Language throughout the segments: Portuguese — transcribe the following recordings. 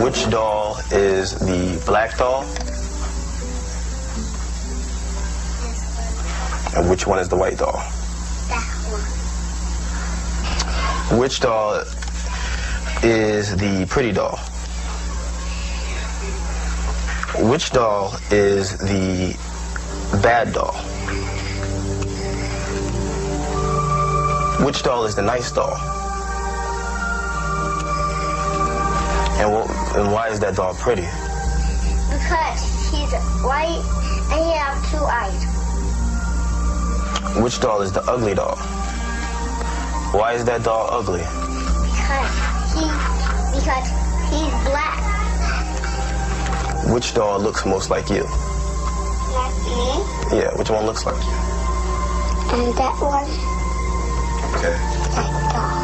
Which doll is the black doll? And which one is the white doll? That one. Which doll is the pretty doll? Which doll is the bad doll? Which doll is the nice doll? And why is that doll pretty? Because he's white and he has 2 eyes. Which doll is the ugly doll? Why is that doll ugly? Because he's black. Which doll looks most like you? Like me. Yeah, which one looks like you? And that one. Okay. That doll.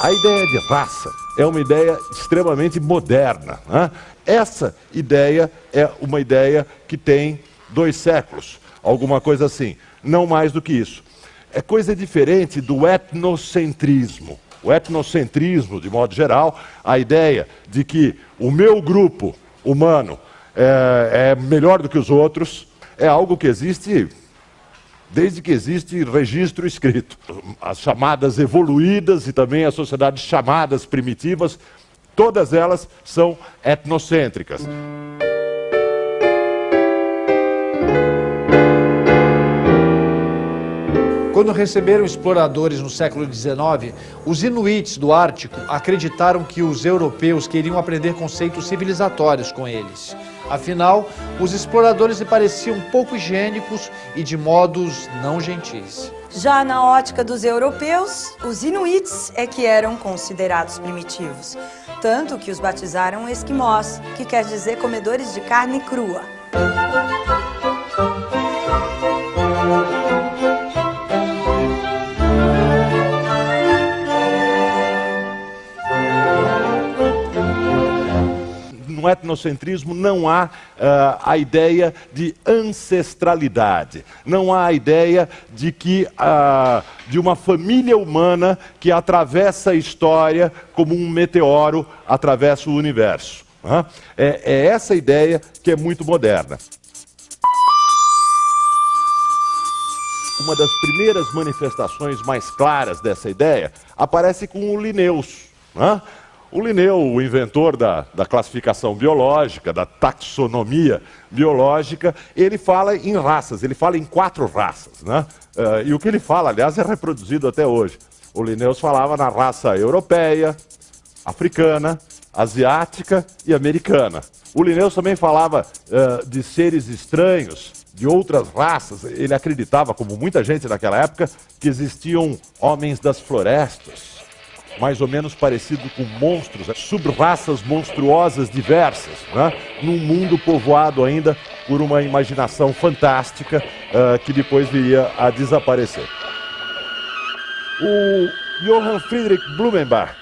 A ideia de raça é uma ideia extremamente moderna, né? Essa ideia é uma ideia que tem 2 séculos, alguma coisa assim, não mais do que isso. É coisa diferente do etnocentrismo. O etnocentrismo, de modo geral, a ideia de que o meu grupo humano é melhor do que os outros, é algo que existe desde que existe registro escrito. As chamadas evoluídas e também as sociedades chamadas primitivas, todas elas são etnocêntricas. Quando receberam exploradores no século XIX, os inuits do Ártico acreditaram que os europeus queriam aprender conceitos civilizatórios com eles. Afinal, os exploradores lhe pareciam pouco higiênicos e de modos não gentis. Já na ótica dos europeus, os inuits é que eram considerados primitivos, tanto que os batizaram esquimós, que quer dizer comedores de carne crua. No etnocentrismo não há a ideia de ancestralidade, não há a ideia de que de uma família humana que atravessa a história como um meteoro atravessa o universo. É essa ideia que é muito moderna. Uma das primeiras manifestações mais claras dessa ideia aparece com o Linnaeus. O Linneu, o inventor da classificação biológica, da taxonomia biológica, ele fala em raças, ele fala em 4 raças, né? E o que ele fala, aliás, é reproduzido até hoje. O Linneu falava na raça europeia, africana, asiática e americana. O Linneu também falava de seres estranhos, de outras raças. Ele acreditava, como muita gente naquela época, que existiam homens das florestas, mais ou menos parecido com monstros, sub-raças monstruosas diversas, né? Num mundo povoado ainda por uma imaginação fantástica que depois viria a desaparecer. O Johann Friedrich Blumenbach,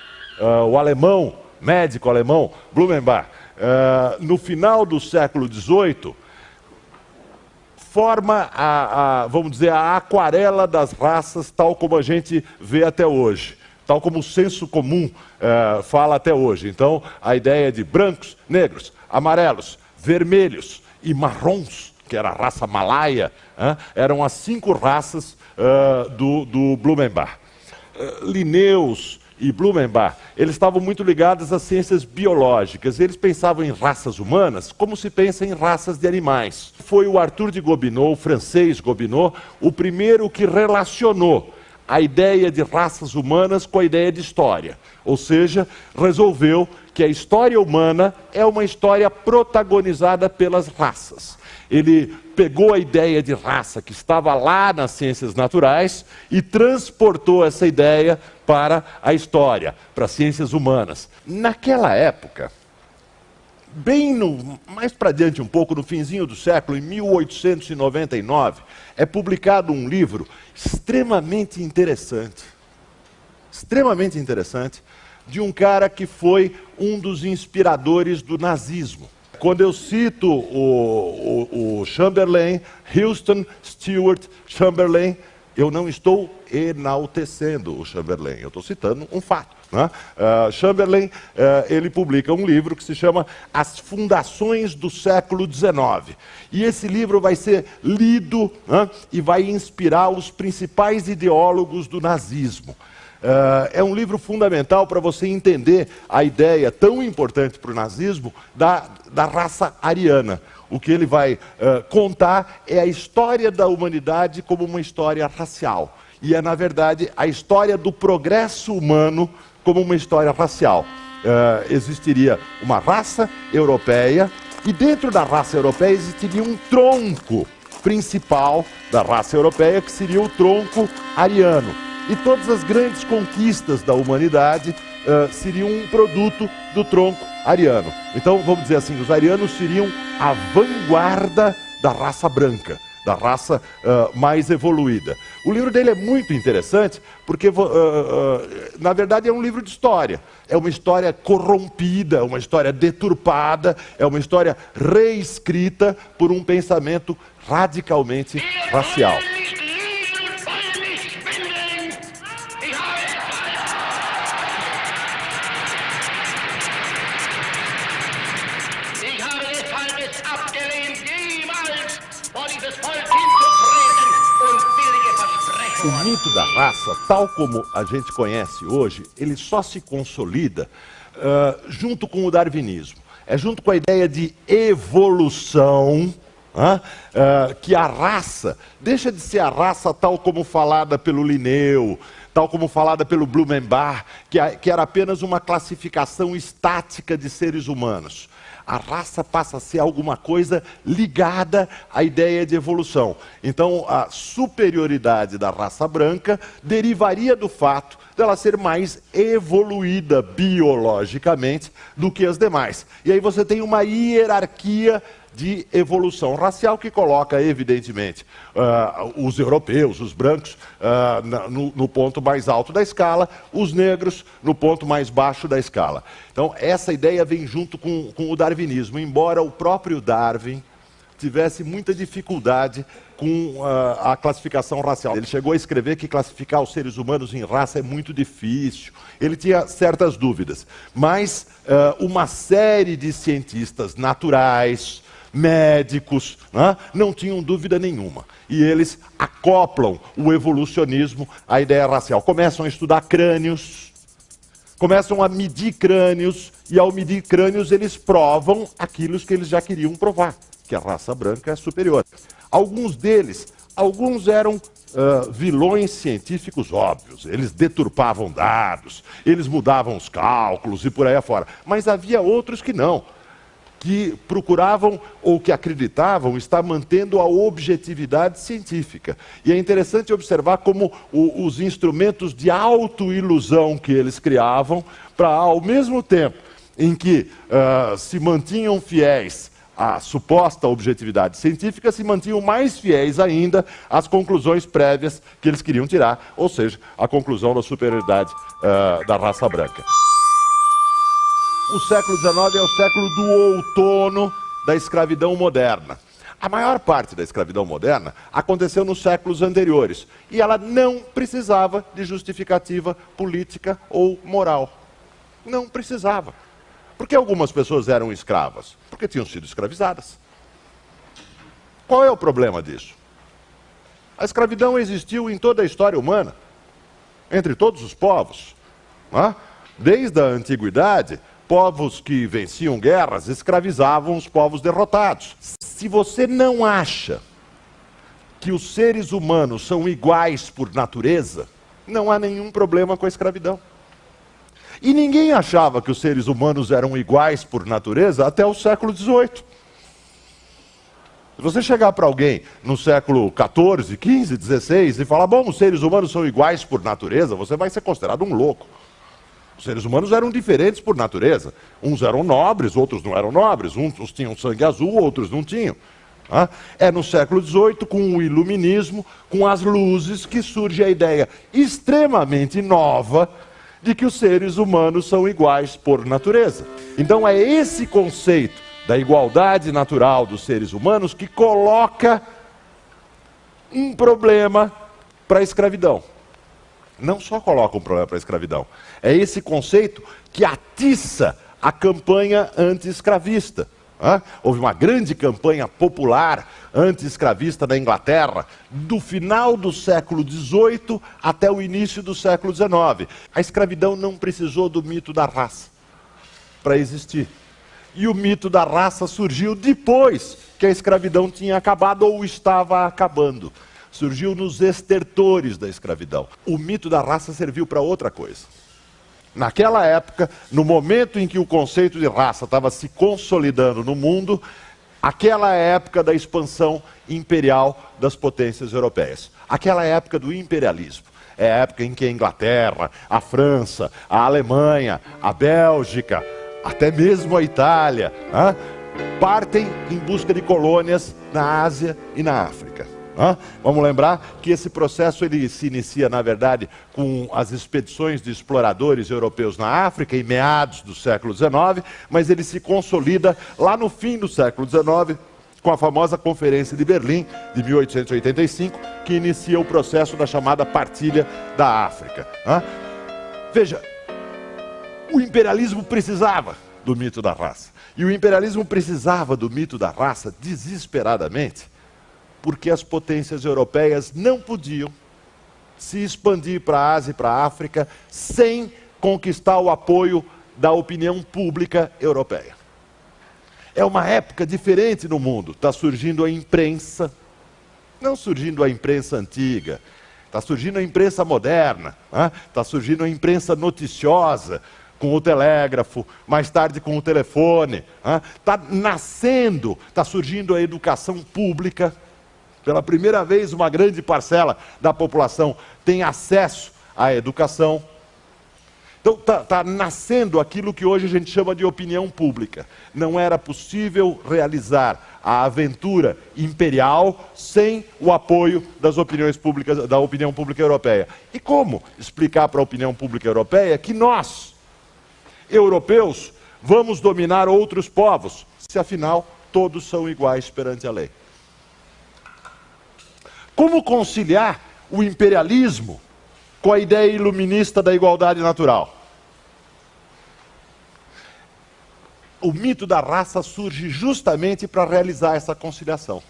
o alemão, médico alemão Blumenbach, no final do século XVIII, forma vamos dizer, a aquarela das raças tal como a gente vê até hoje. Tal como o senso comum fala até hoje. Então, a ideia de brancos, negros, amarelos, vermelhos e marrons, que era a raça malaia, eram as 5 raças do Blumenbach. Linnaeus e Blumenbach, eles estavam muito ligados às ciências biológicas. Eles pensavam em raças humanas como se pensa em raças de animais. Foi o Arthur de Gobineau, o francês Gobineau, o primeiro que relacionou a ideia de raças humanas com a ideia de história. Ou seja, resolveu que a história humana é uma história protagonizada pelas raças. Ele pegou a ideia de raça que estava lá nas ciências naturais e transportou essa ideia para a história, para as ciências humanas. Naquela época, mais para diante um pouco, no finzinho do século, em 1899, é publicado um livro extremamente interessante, de um cara que foi um dos inspiradores do nazismo. Quando eu cito o Chamberlain, Houston Stewart Chamberlain, eu não estou enaltecendo o Chamberlain, eu estou citando um fato. Né? Chamberlain, ele publica um livro que se chama As Fundações do Século XIX. E esse livro vai ser lido, né, e vai inspirar os principais ideólogos do nazismo. É um livro fundamental para você entender a ideia tão importante para o nazismo da raça ariana. O que ele vai contar é a história da humanidade como uma história racial. E é, na verdade, a história do progresso humano como uma história racial. Existiria uma raça europeia, e dentro da raça europeia existiria um tronco principal da raça europeia, que seria o tronco ariano. E todas as grandes conquistas da humanidade seriam um produto do tronco ariano. Então, vamos dizer assim, os arianos seriam a vanguarda da raça branca, da raça mais evoluída. O livro dele é muito interessante, porque, na verdade, é um livro de história. É uma história corrompida, uma história deturpada, é uma história reescrita por um pensamento radicalmente racial. O mito da raça, tal como a gente conhece hoje, ele só se consolida junto com o darwinismo. É junto com a ideia de evolução, que a raça deixa de ser a raça tal como falada pelo Linneu, tal como falada pelo Blumenbach, que era apenas uma classificação estática de seres humanos. A raça passa a ser alguma coisa ligada à ideia de evolução. Então, a superioridade da raça branca derivaria do fato dela ser mais evoluída biologicamente do que as demais. E aí você tem uma hierarquia de evolução racial que coloca, evidentemente, os europeus, os brancos, no ponto mais alto da escala, os negros no ponto mais baixo da escala. Então, essa ideia vem junto com o darwinismo, embora o próprio Darwin tivesse muita dificuldade com a classificação racial. Ele chegou a escrever que classificar os seres humanos em raça é muito difícil. Ele tinha certas dúvidas. Mas uma série de cientistas naturais, médicos, não tinham dúvida nenhuma. E eles acoplam o evolucionismo à ideia racial. Começam a estudar crânios, começam a medir crânios, e ao medir crânios eles provam aquilo que eles já queriam provar, que a raça branca é superior. Alguns eram vilões científicos óbvios, eles deturpavam dados, eles mudavam os cálculos e por aí afora. Mas havia outros que não, que procuravam ou que acreditavam estar mantendo a objetividade científica. E é interessante observar como os instrumentos de autoilusão que eles criavam, para ao mesmo tempo em que se mantinham fiéis à suposta objetividade científica, se mantinham mais fiéis ainda às conclusões prévias que eles queriam tirar, ou seja, a conclusão da superioridade da raça branca. O século XIX é o século do outono da escravidão moderna. A maior parte da escravidão moderna aconteceu nos séculos anteriores, e ela não precisava de justificativa política ou moral. Não precisava. Por que algumas pessoas eram escravas? Porque tinham sido escravizadas. Qual é o problema disso? A escravidão existiu em toda a história humana, entre todos os povos. Desde a antiguidade, povos que venciam guerras escravizavam os povos derrotados. Se você não acha que os seres humanos são iguais por natureza, não há nenhum problema com a escravidão. E ninguém achava que os seres humanos eram iguais por natureza até o século XVIII. Se você chegar para alguém no século XIV, XV, XVI e falar, bom, os seres humanos são iguais por natureza, você vai ser considerado um louco. Os seres humanos eram diferentes por natureza. Uns eram nobres, outros não eram nobres. Uns tinham sangue azul, outros não tinham. É no século XVIII, com o iluminismo, com as luzes, que surge a ideia extremamente nova de que os seres humanos são iguais por natureza. Então é esse conceito da igualdade natural dos seres humanos que coloca um problema para a escravidão. Não só coloca um problema para a escravidão, é esse conceito que atiça a campanha anti-escravista. Houve uma grande campanha popular anti-escravista na Inglaterra, do final do século XVIII até o início do século XIX. A escravidão não precisou do mito da raça para existir. E o mito da raça surgiu depois que a escravidão tinha acabado ou estava acabando. Surgiu nos estertores da escravidão. O mito da raça serviu para outra coisa. Naquela época, no momento em que o conceito de raça estava se consolidando no mundo, aquela época da expansão imperial das potências europeias. Aquela época do imperialismo. É a época em que a Inglaterra, a França, a Alemanha, a Bélgica, até mesmo a Itália, partem em busca de colônias na Ásia e na África. Vamos lembrar que esse processo ele se inicia, na verdade, com as expedições de exploradores europeus na África, em meados do século XIX, mas ele se consolida lá no fim do século XIX, com a famosa Conferência de Berlim, de 1885, que inicia o processo da chamada Partilha da África. Veja, o imperialismo precisava do mito da raça. E o imperialismo precisava do mito da raça desesperadamente, porque as potências europeias não podiam se expandir para a Ásia e para a África sem conquistar o apoio da opinião pública europeia. É uma época diferente no mundo. Está surgindo a imprensa, não surgindo a imprensa antiga, está surgindo a imprensa moderna, está surgindo a imprensa noticiosa, com o telégrafo, mais tarde com o telefone. Está nascendo, está surgindo a educação pública. Pela primeira vez, uma grande parcela da população tem acesso à educação. Então, está nascendo aquilo que hoje a gente chama de opinião pública. Não era possível realizar a aventura imperial sem o apoio das opiniões públicas, da opinião pública europeia. E como explicar para a opinião pública europeia que nós, europeus, vamos dominar outros povos, se afinal todos são iguais perante a lei? Como conciliar o imperialismo com a ideia iluminista da igualdade natural? O mito da raça surge justamente para realizar essa conciliação.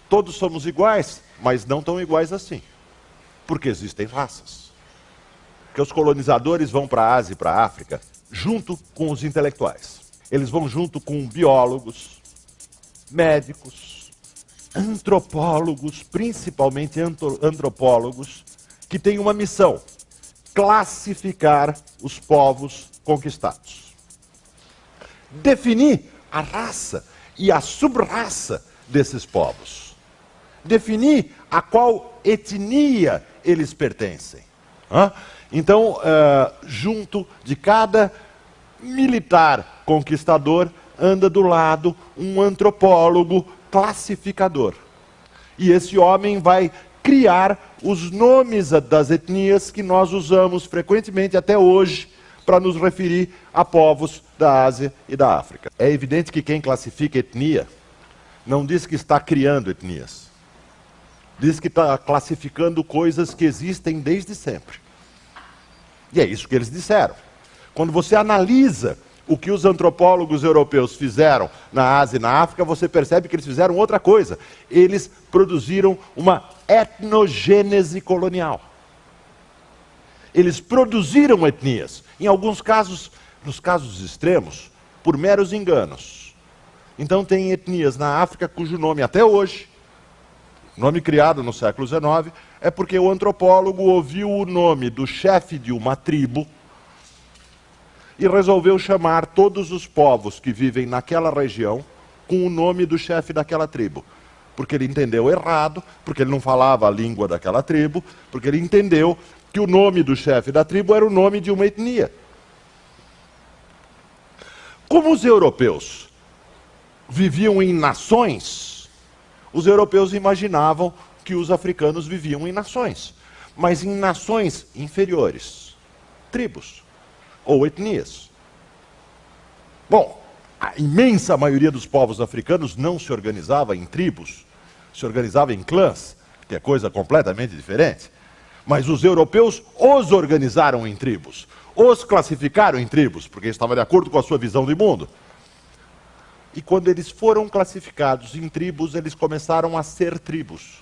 Todos somos iguais, mas não tão iguais assim, porque existem raças. Porque os colonizadores vão para a Ásia e para a África junto com os intelectuais. Eles vão junto com biólogos, médicos, antropólogos, principalmente antropólogos, que têm uma missão: classificar os povos conquistados. Definir a raça e a sub-raça desses povos. Definir a qual etnia eles pertencem. Então, junto de cada militar conquistador, anda do lado um antropólogo classificador. E esse homem vai criar os nomes das etnias que nós usamos frequentemente até hoje para nos referir a povos da Ásia e da África. É evidente que quem classifica etnia não diz que está criando etnias. Diz que está classificando coisas que existem desde sempre. E é isso que eles disseram. Quando você analisa o que os antropólogos europeus fizeram na Ásia e na África, você percebe que eles fizeram outra coisa. Eles produziram uma etnogênese colonial. Eles produziram etnias, em alguns casos, nos casos extremos, por meros enganos. Então tem etnias na África cujo nome até hoje, nome criado no século XIX, é porque o antropólogo ouviu o nome do chefe de uma tribo e resolveu chamar todos os povos que vivem naquela região com o nome do chefe daquela tribo. Porque ele entendeu errado, porque ele não falava a língua daquela tribo, porque ele entendeu que o nome do chefe da tribo era o nome de uma etnia. Como os europeus viviam em nações, os europeus imaginavam que os africanos viviam em nações, mas em nações inferiores, tribos ou etnias. Bom, A imensa maioria dos povos africanos não se organizava em tribos, se organizava em clãs, que é coisa completamente diferente. Mas os europeus os organizaram em tribos, os classificaram em tribos, porque estava de acordo com a sua visão de mundo. E quando eles foram classificados em tribos, eles começaram a ser tribos.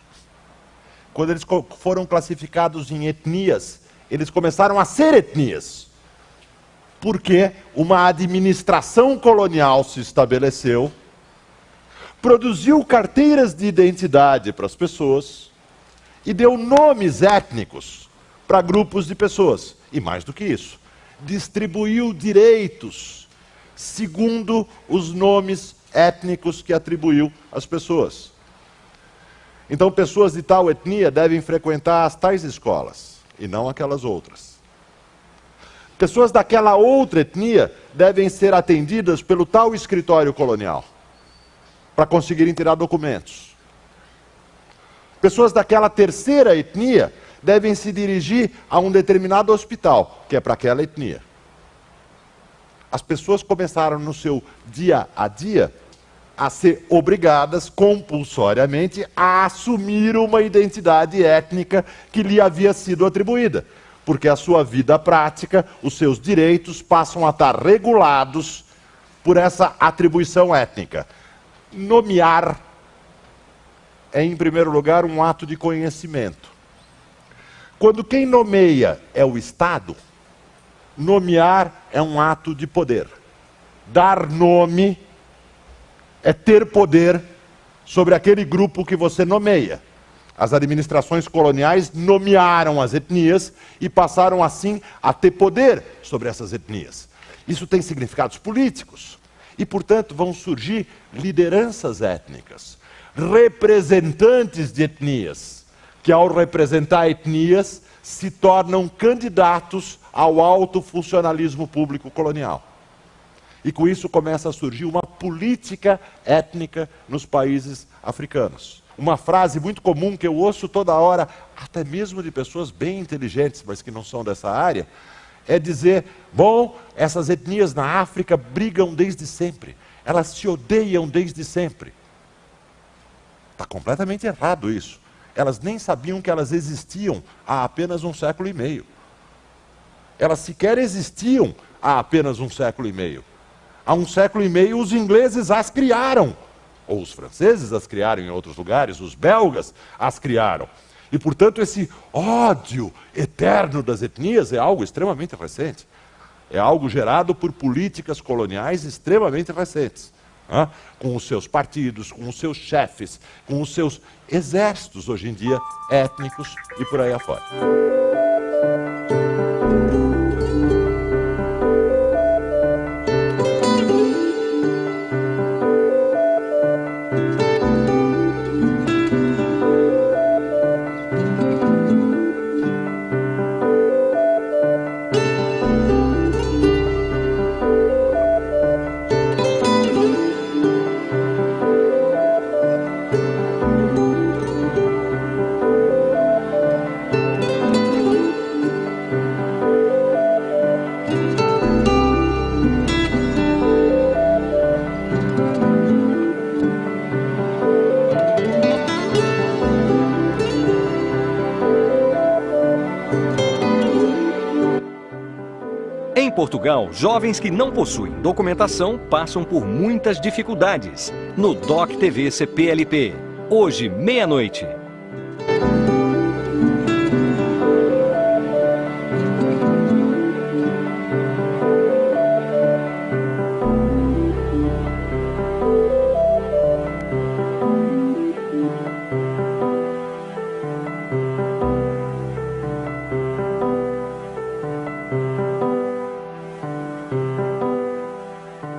Quando eles foram classificados em etnias, eles começaram a ser etnias. Porque uma administração colonial se estabeleceu, produziu carteiras de identidade para as pessoas e deu nomes étnicos para grupos de pessoas. E mais do que isso, distribuiu direitos segundo os nomes étnicos que atribuiu às pessoas. Então, pessoas de tal etnia devem frequentar as tais escolas e não aquelas outras. Pessoas daquela outra etnia devem ser atendidas pelo tal escritório colonial, para conseguirem tirar documentos. Pessoas daquela terceira etnia devem se dirigir a um determinado hospital, que é para aquela etnia. As pessoas começaram no seu dia a dia a ser obrigadas compulsoriamente a assumir uma identidade étnica que lhe havia sido atribuída. Porque a sua vida prática, os seus direitos passam a estar regulados por essa atribuição étnica. Nomear é, em primeiro lugar, um ato de conhecimento. Quando quem nomeia é o Estado, nomear é um ato de poder. Dar nome é ter poder sobre aquele grupo que você nomeia. As administrações coloniais nomearam as etnias e passaram assim a ter poder sobre essas etnias. Isso tem significados políticos e, portanto, vão surgir lideranças étnicas, representantes de etnias, que ao representar etnias se tornam candidatos ao alto funcionalismo público colonial. E com isso começa a surgir uma política étnica nos países africanos. Uma frase muito comum que eu ouço toda hora, até mesmo de pessoas bem inteligentes, mas que não são dessa área, é dizer, bom, essas etnias na África brigam desde sempre, elas se odeiam desde sempre. Está completamente errado isso. Elas nem sabiam que elas existiam há apenas 1,5 séculos. Elas sequer existiam há apenas 1,5 séculos. Há 1,5 séculos os ingleses as criaram. Ou os franceses as criaram em outros lugares, os belgas as criaram. E, portanto, esse ódio eterno das etnias é algo extremamente recente. É algo gerado por políticas coloniais extremamente recentes. Com os seus partidos, com os seus chefes, com os seus exércitos, hoje em dia, étnicos e por aí afora. Em Portugal, jovens que não possuem documentação passam por muitas dificuldades. No DOC TV CPLP, hoje, meia-noite.